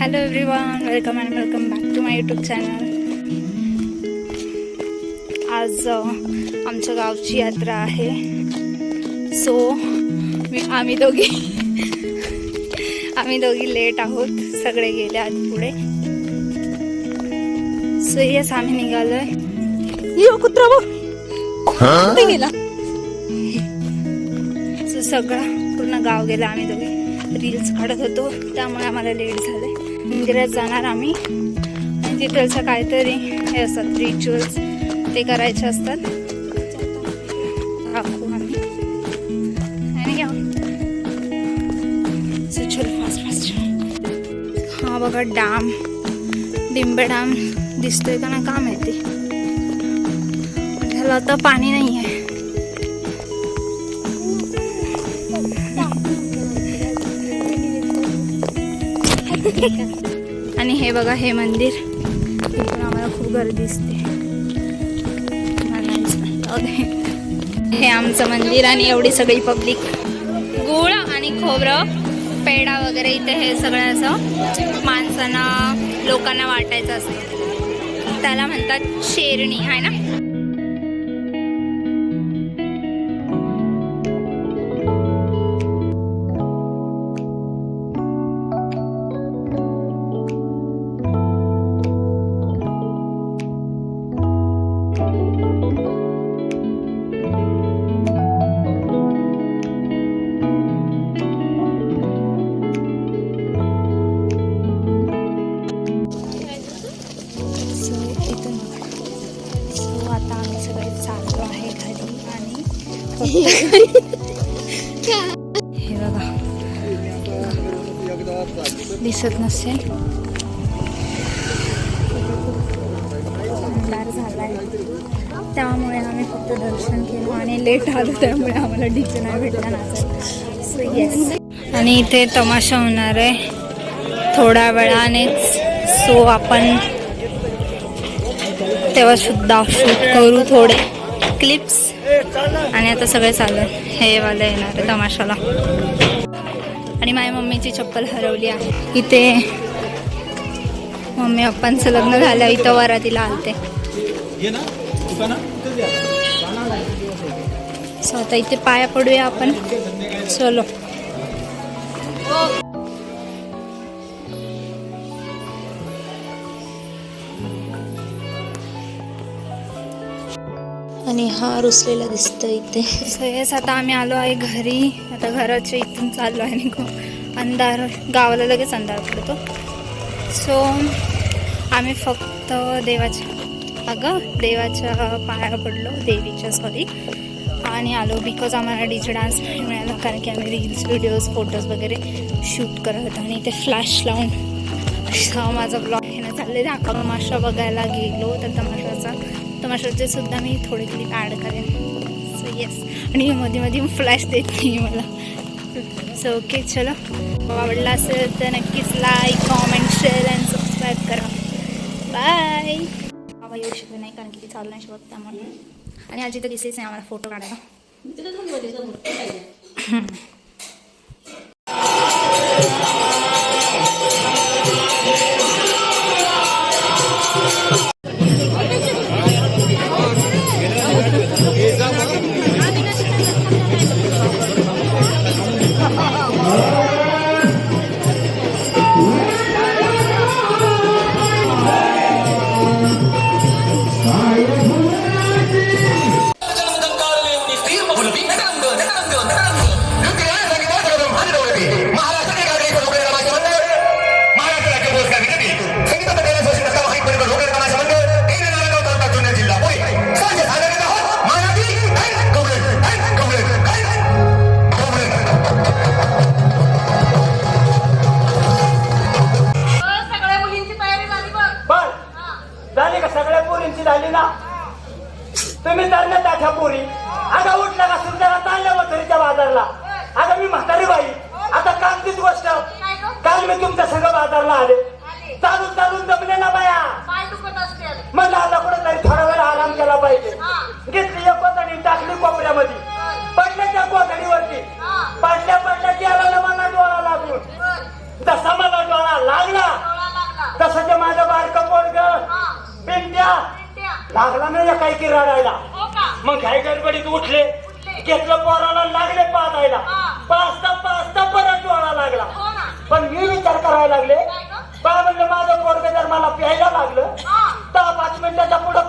Hello everyone, welcome and welcome back to my YouTube channel. आज आमच्या गावची यात्रा आहे. सो आम्ही दोघी लेट आहोत. सगळे गेले आधी पुढे. सो येस, आम्ही निघालोय. यो कुत्रा बघ गेला. सो सगळं पूर्ण गाव गेला. आम्ही दोघे रील्स काढत होतो, त्यामुळे आम्हाला लेट झालंय. मंदिरात जाणार आम्ही आणि तिथलचं काहीतरी हे असतात रिच्युअल्स, ते करायचे असतात. दाखवू आम्ही आणि घ्या. सो चल फास्ट फास्ट. हा बघा डॅम, डिंबे डॅम दिसतोय का ना, का माहिती. ह्याला आता पाणी नाही आहे. आणि हे बघा, हे मंदिर इथून आम्हाला खूप गर्दी दिसते. हे आमचं मंदिर आणि एवढी सगळी पब्लिक. गुळ आणि खोबरं, पेढा वगैरे इथे हे सगळं असं माणसांना, लोकांना वाटायचं असतं. त्याला म्हणतात शेरणी, आहे ना. आता आम्ही सगळे चाललो आहे घरी. आणि हे बघा, दिसत नसेल, अंधार झालाय, त्यामुळे आम्ही फक्त दर्शन केलं आणि लेट आलो, त्यामुळे आम्हाला डीजे नाही भेटला नाचायला. सो येस, आणि इथे तमाशा होणार आहे थोड्या वेळानेच. सो आपण तेव्हा सुद्धा शूट करू थोडे क्लिप्स. आणि आता सगळे चालू हे वाले येणार आहे तमाशाला. आणि माझ्या मम्मीची चप्पल हरवली आहे. इथे मम्मी पप्पांचं लग्न झालं, इथं वरातीला आलते. सो आता इथे पाया पडूया आपण. चलो. आणि हा रुसलेला दिसतं इथे. सो येस, आता आम्ही आलो आहे घरी. आता घराच्या इथून चाललो आहे. आणि अंधार, गावाला लगेच अंधार पडतो. सो आम्ही फक्त देवाच्या पाया पडलो, देवीच्या सॉरी, आणि आलो. बिकॉज आम्हाला डीजे डान्स नाही मिळाला, कारण की आम्ही रील्स, व्हिडिओज, फोटोज वगैरे शूट करत होतो. आणि ते फ्लॅश लावून माझा ब्लॉग घेणं चालले. तमाशा बघायला गेलो, तर तमाशाचे सुद्धा मी थोडे क्लिप ॲड करेन. सो येस, आणि मध्ये मध्ये फ्लॅश देत नाही मला. सो ओके, चलो. आवडला असेल तर नक्कीच like, comment, share and subscribe करा. बाय. बाबा येऊ शकले नाही, कारण की ती चालू नाही शकत, त्यामुळे. आणि आजी तर दिसेच नाही आम्हाला फोटो काढायला. तुम्ही चालल्या ताठ्या पोरी. अगं उठला का सुंदरा, चालल्या मथुरीच्या बाजारला. अगं मी म्हातारी बाई. आता कालचीच गोष्ट, काल मी तुमच्या संग बाजारला आले. चालून चालून जमले ना बाया. म्हणलं आता कुठेतरी थोडा वेळ आराम केला पाहिजे. घेतली एक कोथळी, टाकली कोपऱ्यामध्ये. पडल्या त्या कोथळीवरती. पडल्या पडल्या गेला मला डोळा लागून. जसा मला डोळा लागला लागला नाही काही की रडायला. मग घाई गडबडीत उठले, घेतलं पोराला, लागले पाजायला. पाचता परत डोळा लागला. पण मी विचार करायला लागले, बा म्हणलं माझं पोरग जर मला प्यायला लागलं 10-5 मिनिटाच्या पुढं